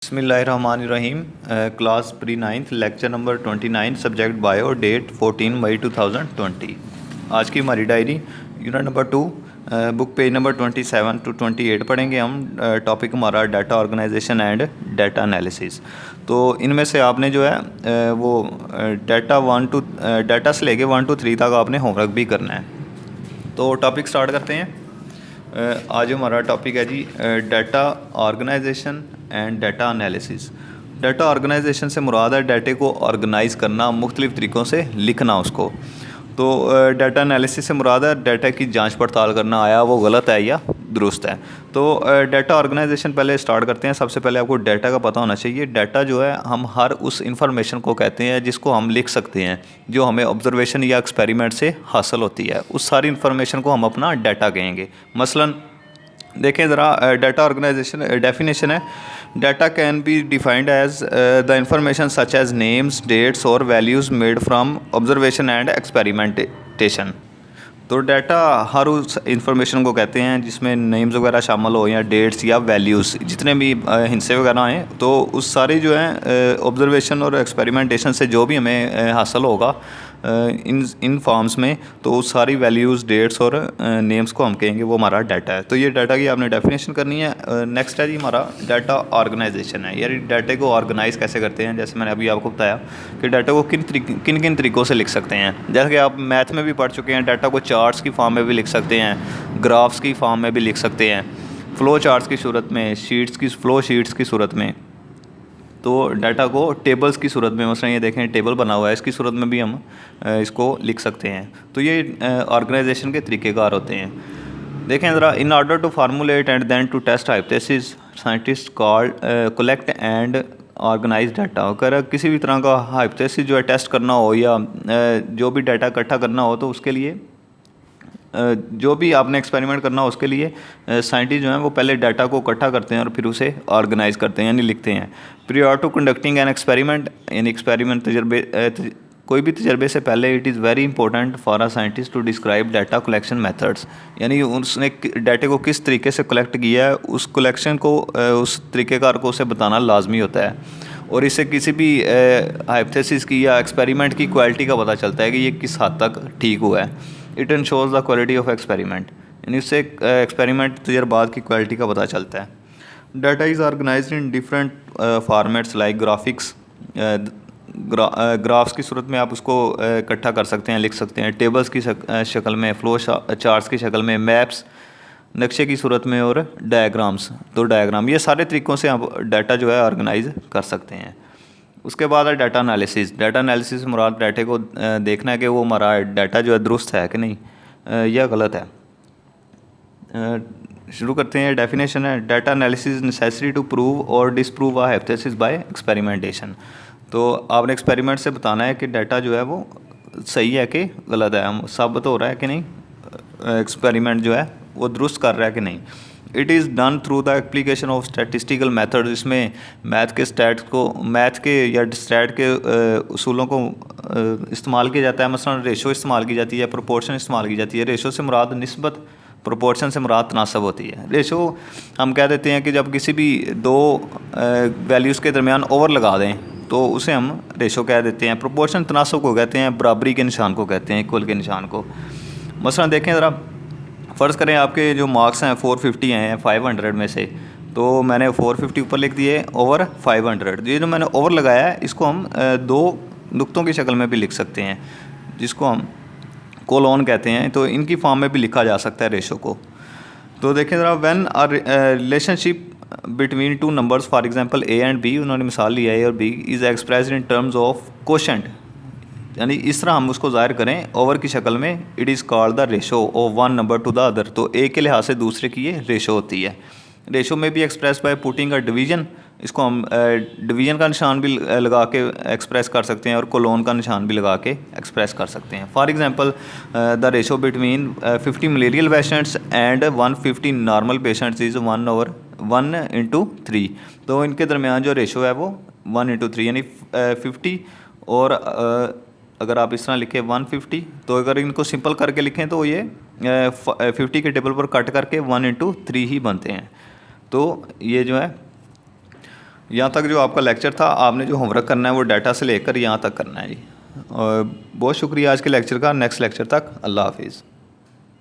बिस्मिल्लाहिर्रहमानिर्रहीम। Class pre ninth, lecture number 29, subject bio, date 14 मई 2020। आज की हमारी diary unit number 2, book page number 27 to 28 पढ़ेंगे हम। टॉपिक हमारा data organisation and data analysis. तो इनमें से आपने जो है वो डाटा से लेके 1 to 3 तक आपने होमवर्क भी करना है। तो टॉपिक स्टार्ट करते हैं। आज हमारा टॉपिक है जी data organisation and data analysis. Data organisation से मुराद है डाटे को ऑर्गेनाइज़ करना, मुख्तलिफ़ तरीक़ों से लिखना उसको। तो डाटा एनालिसिस से मुराद है डाटा की जांच पड़ताल करना, आया वो गलत है या दुरुस्त है। तो डाटा ऑर्गेनाइजेशन पहले स्टार्ट करते हैं। सबसे पहले आपको डाटा का पता होना चाहिए। डाटा जो है हम हर उस इंफॉर्मेशन को कहते हैं जिसको हम लिख सकते हैं, जो हमें ऑब्जर्वेशन या एक्सपेरिमेंट से हासिल होती है। उस सारी इन्फॉर्मेशन को हम अपना डाटा कहेंगे। मसलन देखें ज़रा, डाटा ऑर्गेनाइजेशन डेफिनेशन है, data can be defined as the information such as names, dates और values made from observation and experimentation. तो डाटा हर उस इंफॉर्मेशन को कहते हैं जिसमें नेम्स वगैरह शामिल हो या डेट्स या वैल्यूज़, जितने भी हिस्से वगैरह हैं, तो उस सारे जो हैं ऑब्जर्वेशन और एक्सपेरिमेंटेशन से जो भी हमें हासिल होगा इन फॉर्म्स में, तो उस सारी वैल्यूज़, डेट्स और नेम्स को हम कहेंगे वो हमारा डाटा है। तो ये डाटा की आपने डेफिनेशन करनी है। नेक्स्ट है जी हमारा डाटा ऑर्गेनाइजेशन है, यानी डाटे को ऑर्गेनाइज़ कैसे करते हैं। जैसे मैंने अभी आपको बताया कि डाटा को किन किन तरीक़ों से लिख सकते हैं। जैसे कि आप मैथ में भी पढ़ चुके हैं, डाटा को चार्ट्स की फॉर्म में भी लिख सकते हैं, ग्राफ्स की फॉर्म में भी लिख सकते हैं, फ़्लो चार्ट्स की सूरत में, फ़्लो शीट्स की सूरत में। तो डाटा को टेबल्स की सूरत में, मसलन ये देखें टेबल बना हुआ है, इसकी सूरत में भी हम इसको लिख सकते हैं। तो ये ऑर्गेनाइजेशन के तरीक़ेकार होते हैं। देखें ज़रा, in order to formulate and then to test hypothesis scientist called collect and organize data. अगर किसी भी तरह का हाइपोथेसिस जो है टेस्ट करना हो या जो भी डाटा इकट्ठा करना हो, तो उसके लिए जो भी आपने एक्सपेरिमेंट करना हो उसके लिए साइंटिस्ट जो हैं वो पहले डाटा को इकट्ठा करते हैं और फिर उसे ऑर्गेनाइज करते हैं, यानी लिखते हैं। Prior to conducting an experiment, यानी एक्सपेरिमेंट कोई भी तजर्बे से पहले it is very important for a scientist to describe data collection methods, यानी उसने डाटे को किस तरीके से कलेक्ट किया है, उस कलेक्शन को उस तरीक़ेकार को उसे बताना लाजमी होता है। और इससे किसी भी हाइपोथेसिस की या एक्सपेरिमेंट की क्वालिटी का पता चलता है कि ये किस हद तक ठीक हुआ है। It ensures the quality of experiment, यानी उससे एक्सपेरिमेंट तजर्बात की क्वालिटी का पता चलता है। Data is organized in different formats like graphics. Graphs की सूरत में आप उसको इकट्ठा कर सकते हैं, लिख सकते हैं, टेबल्स की शक्ल में, फ़्लो चार्ट्स की शक्ल में, मैप्स नक्शे की सूरत में, और डायग्राम्स। तो डायग्राम, ये सारे तरीक़ों से आप डाटा जो है ऑर्गेनाइज कर सकते हैं। उसके बाद है डाटा एनालिसिस। डाटा एनालिसिस मुराद डाटे को देखना है कि वो हमारा डाटा जो है दुरुस्त है कि नहीं या गलत है। शुरू करते हैं। डेफिनेशन है, data analysis necessary to prove और disprove a hypothesis by experimentation. तो आपने एक्सपेरिमेंट से बताना है कि डाटा जो है वो सही है कि गलत है, हम साबित हो रहा है कि नहीं, एक्सपेरिमेंट जो है वो दुरुस्त कर रहा है कि नहीं। It is done through the application of statistical method. इसमें मैथ के या स्टैट के उसूलों को इस्तेमाल किया जाता है। मसलन रेशो इस्तेमाल की जाती है, प्रोपोर्शन इस्तेमाल की जाती है। रेशो से मुराद निस्बत, प्रोपोर्शन से मुराद तनासब होती है। रेशो हम कह देते हैं कि जब किसी भी दो वैल्यूज़ के दरमियान ओवर लगा दें तो उसे हम रेशो कह देते हैं। प्रोपोर्शन तनासब को कहते हैं, बराबरी के निशान को कहते हैं, इक्वल के निशान को। मसलन देखें ज़रा, फ़र्ज़ करें आपके जो मार्क्स हैं 450 हैं 500 में से, तो मैंने 450 ऊपर लिख दिए ओवर 500। ये जो मैंने ओवर लगाया है इसको हम दो नुक्तों की शक्ल में भी लिख सकते हैं, जिसको हम कोलोन कहते हैं। तो इनकी फॉर्म में भी लिखा जा सकता है रेशो को। तो देखें ज़रा, when a relationship between two numbers, for example A and B, उन्होंने मिसाल लिया है, और B is expressed in terms of quotient, यानी इस तरह हम उसको ज़ाहिर करें ओवर की शक्ल में, it is called the ratio of one number two the other. तो एक के लिहाज से दूसरे की ये रेशो होती है। रेशो में भी express by putting a division, इसको हम डिवीजन का निशान भी लगा के एक्सप्रेस कर सकते हैं और कोलोन का निशान भी लगा के एक्सप्रेस कर सकते हैं। For example the ratio between 50 malarial patients and 150 normal patients is 1/3। तो इनके दरमियान जो रेशो है वो 1/3, यानी 50 और अगर आप इस तरह लिखें 150, तो अगर इनको सिंपल करके लिखें तो ये 50 के टेबल पर कट करके 1/3 ही बनते हैं। तो ये जो है यहाँ तक जो आपका लेक्चर था, आपने जो होमवर्क करना है वो डाटा से लेकर यहाँ तक करना है जी। और बहुत शुक्रिया आज के लेक्चर का। नेक्स्ट लेक्चर तक अल्लाह हाफिज़।